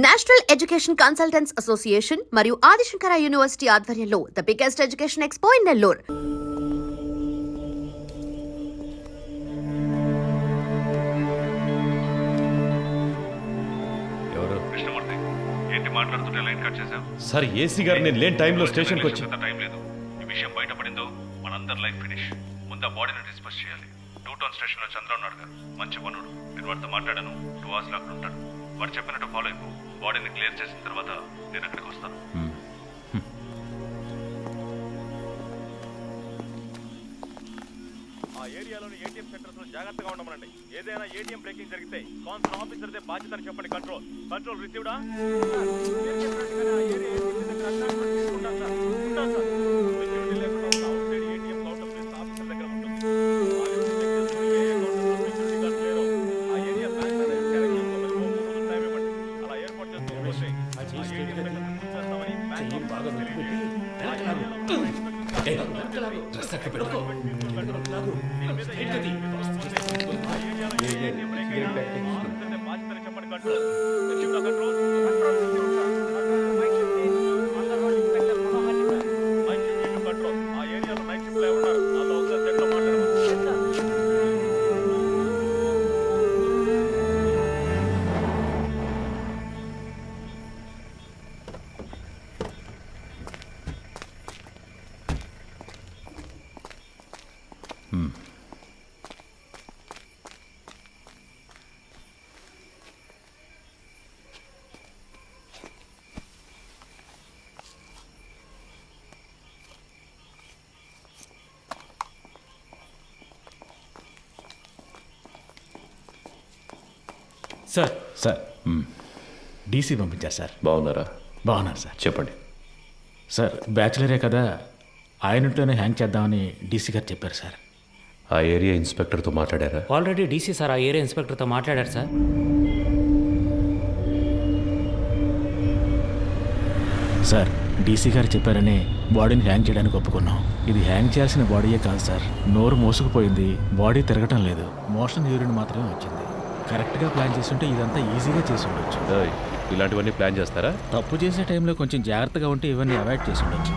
National education consultants association మరియు Adi Shankara university ఆధ్వర్యంలో the biggest education expo in Nellore. Krishnamurthy ఏంటి మాట్లాడుతుంటే లైన్ కట్ చేశావు? సార్ ఏసీ గారు నేను లేని టైంలో స్టేషన్కి వచ్చి టైం లేదు. ఈ విషయం బయటపడిందో మనందరి లైఫ్ ఫినిష్. ముందు ఆ బాడీని డిస్పోజ్ చేయాలి. 2 టౌన్ స్టేషన్ లో చంద్ర ఉన్నాడు కదా, మంచి పనుడు. నేను వాడితో మాట్లాడాను. 2 hours లో అక్కడ ఉంటాడు. వాడు చెప్పినట్టు ఫాలో అయిపో. బాడీని క్లియర్ చేసిన తర్వాత నేను అక్కడికి వస్తాను. ఆ ఏరియాలోని ఏటీఎం సెంటర్స్ లో జాగ్రత్తగా ఉండమనండి. ఏదైనా ఏటీఎం బ్రేకింగ్ జరిగితే కాన్సర్న్ ఆఫీసర్దే బాధ్యతని చెప్పండి. కంట్రోల్ రిసీవ్డా? సార్ డీసీ పంపించారు సార్. బాగున్నారా? బాగున్నారు సార్. చెప్పండి. సార్ బ్యాచులరే కదా, ఆయన ఇంట్లోనే హ్యాంగ్ చేద్దామని డీసీ గారు చెప్పారు సార్. ఆ ఏరియా ఇన్స్పెక్టర్తో మాట్లాడారా? ఆల్రెడీ డీసీ సార్ ఆ ఏరియా ఇన్స్పెక్టర్తో మాట్లాడారు సార్. సార్ డీసీ గారు చెప్పారని బాడీని హ్యాంగ్ చేయడానికి ఒప్పుకున్నాం. ఇది హ్యాంగ్ చేయాల్సిన బాడీయే కాదు సార్. నోరు మోసుకుపోయింది, బాడీ తిరగటం లేదు, మోషన్ యూరిన్ మాత్రమే వచ్చింది. కరెక్ట్గా ప్లాన్ చేస్తుంటే ఇదంతా ఈజీగా చేసి ఉండొచ్చు. ఇలాంటివన్నీ ప్లాన్ చేస్తారా? తప్పు చేసే టైంలో కొంచెం జాగ్రత్తగా ఉంటే ఇవన్నీ అవాయిడ్ చేసి ఉండొచ్చు.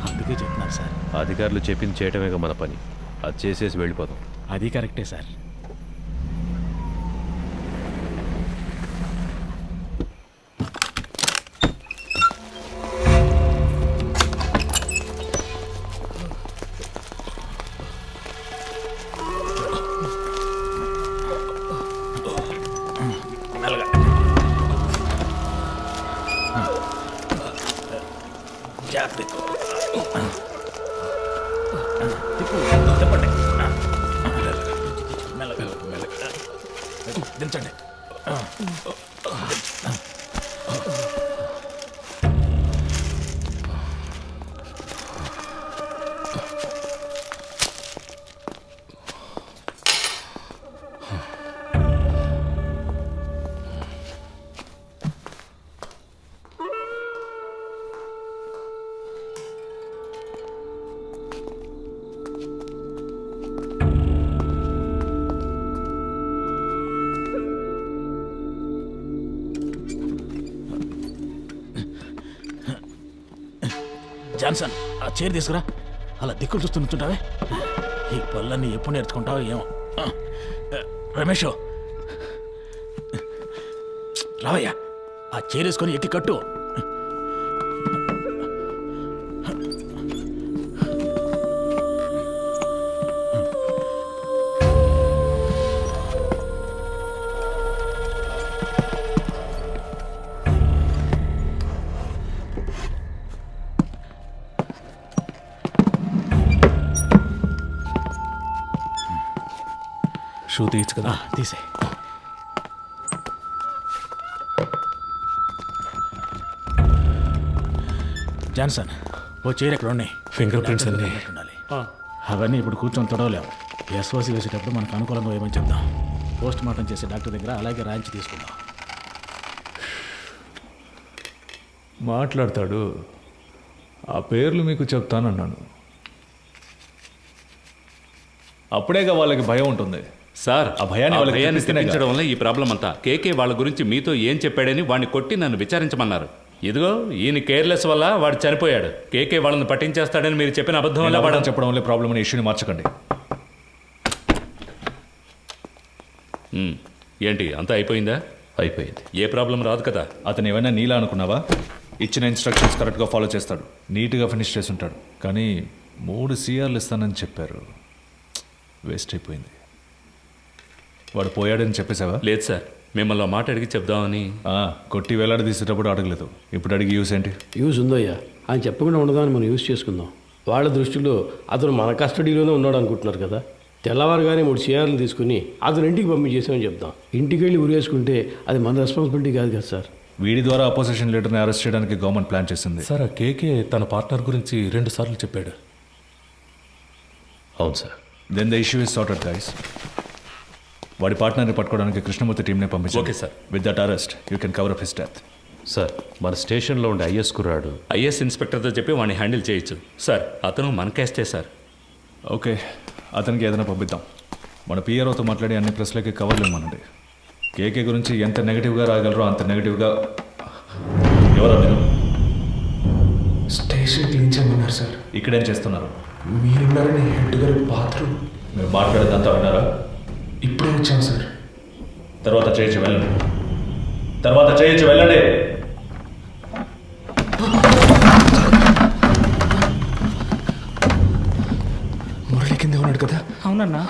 అందుకే చెప్తున్నారు సార్. అధికారులు చెప్పింది చేయటమేగా మన పని. అది చేసేసి వెళ్ళిపోతాం. అది కరెక్టే సార్. దించండి. జాన్సన్, ఆ చైర్ తీసుకురా. అలా దిక్కులు చూస్తూ నుంచుంటావే. ఈ పళ్ళన్నీ ఎప్పుడు నేర్చుకుంటావో ఏమో. రమేష్ రావయ్యా, ఆ చైర్ వేసుకొని ఎక్కి కట్టు. షూ తీయచ్చు కదా? తీసే. జాన్సన్, ఓ చైర్ ఎక్కడ ఉన్నాయి? ఫింగర్ ప్రింట్స్ అన్నీ ఉండాలి. అవన్నీ ఇప్పుడు కూర్చొని తొడవలేము. ఎస్ఓసి వేసేటప్పుడు మనకు అనుకూలంగా ఏమని చెప్దాం. పోస్ట్ మార్టం చేసే డాక్టర్ దగ్గర అలాగే రాయించి తీసుకుందాం. మాట్లాడతాడు. ఆ పేర్లు మీకు చెప్తానన్నాను. అప్పుడేగా వాళ్ళకి భయం ఉంటుంది. సార్ ఆ భయాన్ని వాళ్ళకి భయాన్ని తెప్పిస్తేనే తెప్పించడం వల్ల ఈ ప్రాబ్లం అంతా. కేకే వాళ్ళ గురించి మీతో ఏం చెప్పాడని వాడిని కొట్టి నన్ను విచారించమన్నారు. ఇదిగో ఈయన కేర్లెస్ వల్ల వాడు చనిపోయాడు. కేకే వాళ్ళని పట్టించేస్తాడని మీరు చెప్పిన అబద్ధం వల్ల వాడు చెప్పడం వల్ల ప్రాబ్లం అనే ఇష్యూని మార్చకండి. ఏంటి అంతా అయిపోయిందా? అయిపోయింది. ఏ ప్రాబ్లం రాదు కదా. అతను ఏమైనా నీలా అనుకున్నావా? ఇచ్చిన ఇన్స్ట్రక్షన్స్ కరెక్ట్గా ఫాలో చేస్తాడు, నీట్గా ఫినిష్ చేసి ఉంటాడు. కానీ 3 CRలు ఇస్తానని చెప్పారు, వేస్ట్ అయిపోయింది. వాడు పోయాడని చెప్పేశావా? లేదు సార్, మిమ్మల్ని ఆ మాట అడిగి చెప్దామని. కొట్టి వేలాడి తీసేటప్పుడు అడగలేదు, ఇప్పుడు అడిగి యూస్ ఏంటి? యూజ్ ఉందయ్యా, ఆయన చెప్పకుండా ఉండదాన్ని మనం యూజ్ చేసుకుందాం. వాళ్ళ దృష్టిలో అతను మన కస్టడీలోనే ఉన్నాడు అనుకుంటున్నారు కదా. తెల్లవారుగానే 3 CRలు తీసుకుని అతను ఇంటికి పంపించేసామని చెప్దాం. ఇంటికి వెళ్ళి ఉరేసుకుంటే అది మన రెస్పాన్సిబిలిటీ కాదు కదా సార్. వీడి ద్వారా అపోజిషన్ లీడర్ని అరెస్ట్ చేయడానికి గవర్నమెంట్ ప్లాన్ చేసింది. సార్ ఆ కేకే తన పార్ట్నర్ గురించి 2 సార్లు చెప్పాడు. అవును sir. Then the issue is sorted guys. వాడి పార్ట్నర్ని పట్టుకోవడానికి కృష్ణమూర్తి టీంనే పంపించారు. Okay sir. With that arrest you can cover up his death. Sir మన స్టేషన్లో ఉండే ఐఎస్ కుర్రాడు ఐఎస్ ఇన్స్పెక్టర్తో చెప్పి వాడిని హ్యాండిల్ చేయొచ్చు సార్. అతను మన కేస్టే సార్. ఓకే, అతనికి ఏదైనా పంపిద్దాం. మన పిఆర్ఓతో మాట్లాడి అన్ని ప్రెస్లకి కవర్లు ఇవ్వమనండి. కేకే గురించి ఎంత నెగిటివ్గా రాగలరో అంత నెగిటివ్గా. ఎవరో మీరు? స్టేషన్ క్లీన్ చేయమన్నారు సార్. ఇక్కడేం చేస్తున్నారు? మీరున్నారని హెడ్ గారు బాత్రూమ్. మీరు మాట్లాడేదంతా విన్నారా? ఇప్పుడే వచ్చాం సార్. తర్వాత చేయొచ్చు వెళ్ళండి. తర్వాత చేయొచ్చు వెళ్ళండి. మురళి కింద ఉన్నాడు కదా. అవునన్నా,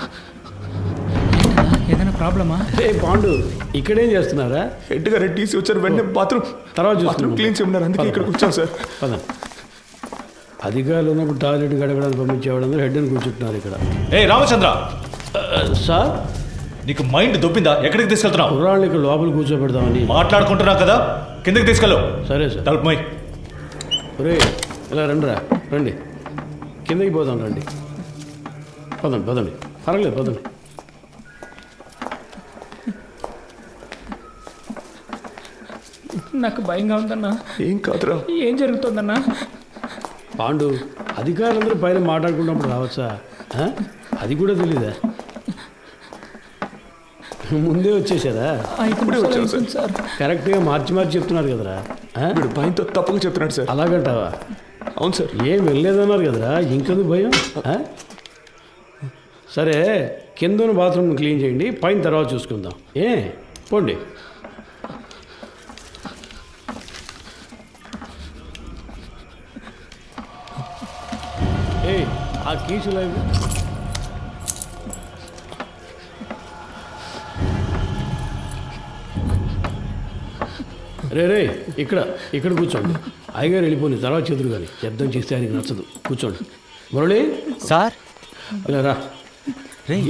ఏదైనా ప్రాబ్లమా? ఏ పాండు, ఇక్కడేం చేస్తున్నారా? హెడ్ గారు టీసీ వచ్చారు, వెంటనే బాత్రూమ్ తర్వాత బాత్రూమ్ క్లీన్ చేయమన్నారు, అందుకే ఇక్కడికి వచ్చాం సార్. పద. అధికారులు ఉన్నప్పుడు టాయిలెట్ గడగడానికి పంపించేవాళ్ళందరూ హెడ్ అని కూర్చుంటున్నారు ఇక్కడ. ఏ రామచంద్ర, సార్ నీకు మైండ్ దొబ్బిందా? ఎక్కడికి తీసుకెళ్తున్నావు? కుర్రాళ్ళని ఇక్కడ లోపల కూర్చోబెడదామని. మాట్లాడుకుంటున్నావు కదా, కిందకి తీసుకెళ్ళు. సరే సార్. తలుపు మై. ఒరే ఇలా రండిరా, రండి, కిందకి పోదాం, రండి, పదండి పదండి, పర్వాలేదు పదండి. నాకు భయంగా ఉందన్నా. ఏం కాదురా. ఏం జరుగుతుందన్నా? పాండు, అధికారులందరూ పైన మాట్లాడుకున్నప్పుడు రావచ్చా? అది కూడా తెలీదా? ముందే వచ్చేసారా? ఇప్పుడే వచ్చాను సార్. కరెక్ట్గా మార్చి మార్చి చెప్తున్నారు కదరా. వీడు భయంతో తప్పుగా చెప్తున్నాడు సార్. అలాగంటావా? అవును సార్. ఏం వెళ్ళలేదన్నారు కదరా, ఇంకెందుకు భయం? సరే, కింద బాత్రూమ్ క్లీన్ చేయండి, పైన తర్వాత చూసుకుందాం. పోండి. ఆ కీసులు రే ఇక్కడ ఇక్కడ కూర్చోండి. అయ్యగారు వెళ్ళిపోయింది, తర్వాత చేతులు కానీ శబ్దం చేస్తే ఆయనకి నచ్చదు. కూర్చోండి. మురళి సార్, ఇలా రా.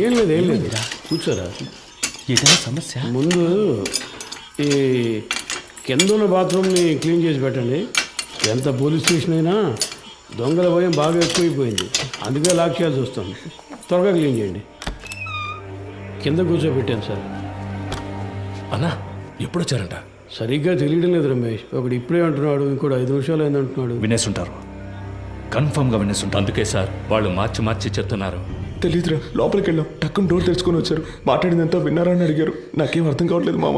ఏం లేదు ఏం లేదు, కూర్చోరా. ఏదైనా సమస్య? ముందు ఈ కింద ఉన్న బాత్రూమ్ని క్లీన్ చేసి పెట్టండి. ఎంత పోలీస్ స్టేషన్ అయినా దొంగల భయం బాగా ఎక్కువైపోయింది, అందుకే లాక్ చేయాల్సి వస్తుంది. త్వరగా క్లీన్ చేయండి. కింద కూర్చోబెట్టాను సార్. అన్నా ఎప్పుడు వచ్చారంట? సరిగ్గా తెలియడం లేదు రమేష్. ఒకడు ఇప్పుడే అంటున్నాడు, ఇంకోటి 5 నిమిషాలు అయింది అంటున్నాడు. వినేసుంటారు, కన్ఫర్మ్గా వినేసుంటారు. అందుకే సార్ వాళ్ళు మార్చి మార్చి చెప్తున్నారు. తెలీదురా, లోపలికి వెళ్ళాం, టక్కున డోర్ తెరుచుకొని వచ్చారు. మాట్లాడిందంతా విన్నారా అని అడిగారు. నాకేం అర్థం కావట్లేదు మామ.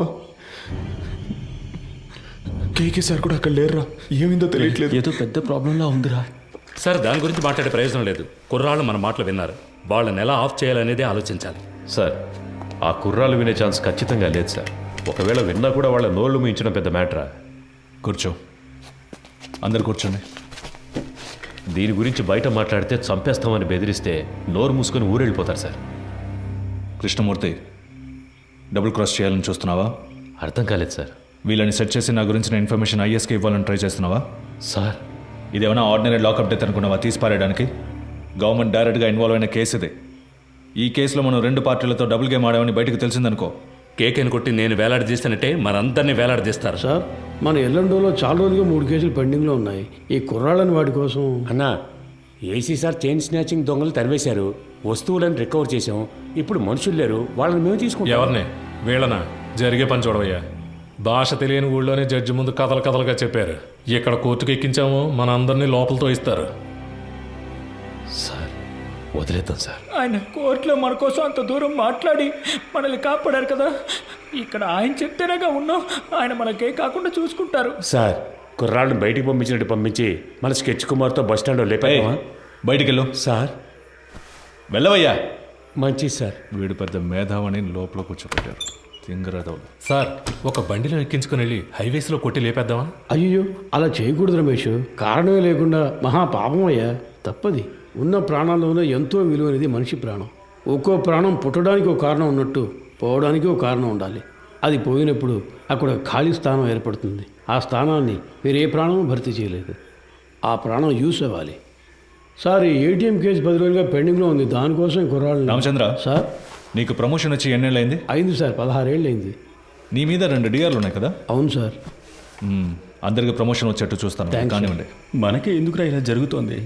కేకే సార్ కూడా అక్కడ లేరురా, ఏమైందో తెలియట్లేదు. ఏదో పెద్ద ప్రాబ్లంలా ఉందిరా. సార్ దాని గురించి మాట్లాడే ప్రయోజనం లేదు. కుర్రాళ్ళు మన మాటలు విన్నారు, వాళ్ళని ఎలా ఆఫ్ చేయాలనేదే ఆలోచించాలి. సార్ ఆ కుర్రాలు వినే ఛాన్స్ ఖచ్చితంగా లేదు సార్. ఒకవేళ విన్నా కూడా వాళ్ళ నోళ్ళు మించిన పెద్ద మ్యాటరా. కూర్చో, అందరు కూర్చోండి. దీని గురించి బయట మాట్లాడితే చంపేస్తామని బెదిరిస్తే నోరు మూసుకొని ఊరెళ్ళిపోతారు సార్. కృష్ణమూర్తి, డబుల్ క్రాస్ చేయాలని చూస్తున్నావా? అర్థం కాలేదు సార్. వీళ్ళని సెట్ చేసి నా గురించిన ఇన్ఫర్మేషన్ ఐఎస్కి ఇవ్వాలని ట్రై చేస్తున్నావా? సార్ ఇదేమైనా ఆర్డినరీ లాకప్ డెత్ అనుకున్నావా తీసి పారేయడానికి? గవర్నమెంట్ డైరెక్ట్గా ఇన్వాల్వ్ అయిన కేసు ఇది. ఈ కేసులో మనం 2 పార్టీలతో డబుల్ గేమ్ ఆడామని బయటకు తెలిసిందనుకో, కేకేని కొట్టి నేను వేలాడదీస్తానంటే మనందరినీ వేలాడదీస్తారు. సార్, మన ఎల్లండోలో చాలా రోజులుగా 3 కేసులు పెండింగ్లో ఉన్నాయి. ఈ కుర్రాళ్ళని వాటి కోసం. అన్నా, ఏసీ సార్ చైన్ స్నాచింగ్ దొంగలు తరివేశారు, వస్తువులను రికవర్ చేశాం. ఇప్పుడు మనుషులు లేరు, వాళ్ళని మేము తీసుకుంటాం. ఎవరిని? వీళ్ళనా? జరిగే పని చూడవయ్యా. భాష తెలియని ఊళ్ళోనే జడ్జి ముందు కథలుగా చెప్పారు. ఇక్కడ కోర్టుకు ఎక్కించాము, మన అందరినీ లోపలతో ఇస్తారు. సార్ వదిలేద్దాం సార్. ఆయన కోర్టులో మన కోసం అంత దూరం మాట్లాడి మనల్ని కాపాడారు కదా, ఇక్కడ ఆయన చెప్తేనేగా ఉన్నాం. ఆయన మనకే కాకుండా చూసుకుంటారు. సార్ కుర్రాళ్ళని బయటికి పంపించినట్టు పంపించి మన స్కెచ్ కుమార్తో బస్ స్టాండ్లో లేపామా? బయటికి వెళ్ళు. సార్ వెళ్ళవయ్యా. మంచిది సార్. వీడు పెద్ద మేధావని లోపల కూర్చోబెట్టారు. తింగరదవులు. సార్ ఒక బండిలో ఎక్కించుకొని వెళ్ళి హైవేస్లో కొట్టి లేపేద్దామా? అయ్యో అలా చేయకూడదు రమేష్. కారణమే లేకుండా మహా పాపం అయ్యా, తప్పది. ఉన్న ప్రాణాల్లోనే ఎంతో విలువైనది మనిషి ప్రాణం. ఒక్కో ప్రాణం పుట్టడానికి ఒక కారణం ఉన్నట్టు పోవడానికి ఒక కారణం ఉండాలి. అది పోయినప్పుడు అక్కడ ఖాళీ స్థానం ఏర్పడుతుంది. ఆ స్థానాన్ని వేరే ప్రాణం భర్తీ చేయలేదు. ఆ ప్రాణం యూస్ అవ్వాలి. సార్ ఈ ఏటీఎం కేసు 10 రోజులుగా పెండింగ్లో ఉంది. దానికోసం కుర్రాళ్ళు. రామచంద్ర, సార్ నీకు ప్రమోషన్ వచ్చి ఎన్నేళ్ళైంది? అయింది సార్, 16 ఏళ్ళు అయింది. నీ మీద 2 డిఆర్లు ఉన్నాయి కదా? అవును సార్. అందరికి ప్రమోషన్ వచ్చేట్టు చూస్తాను. థాంక్స్ కానివ్వండి. మనకే ఎందుకురా ఇలా జరుగుతోంది?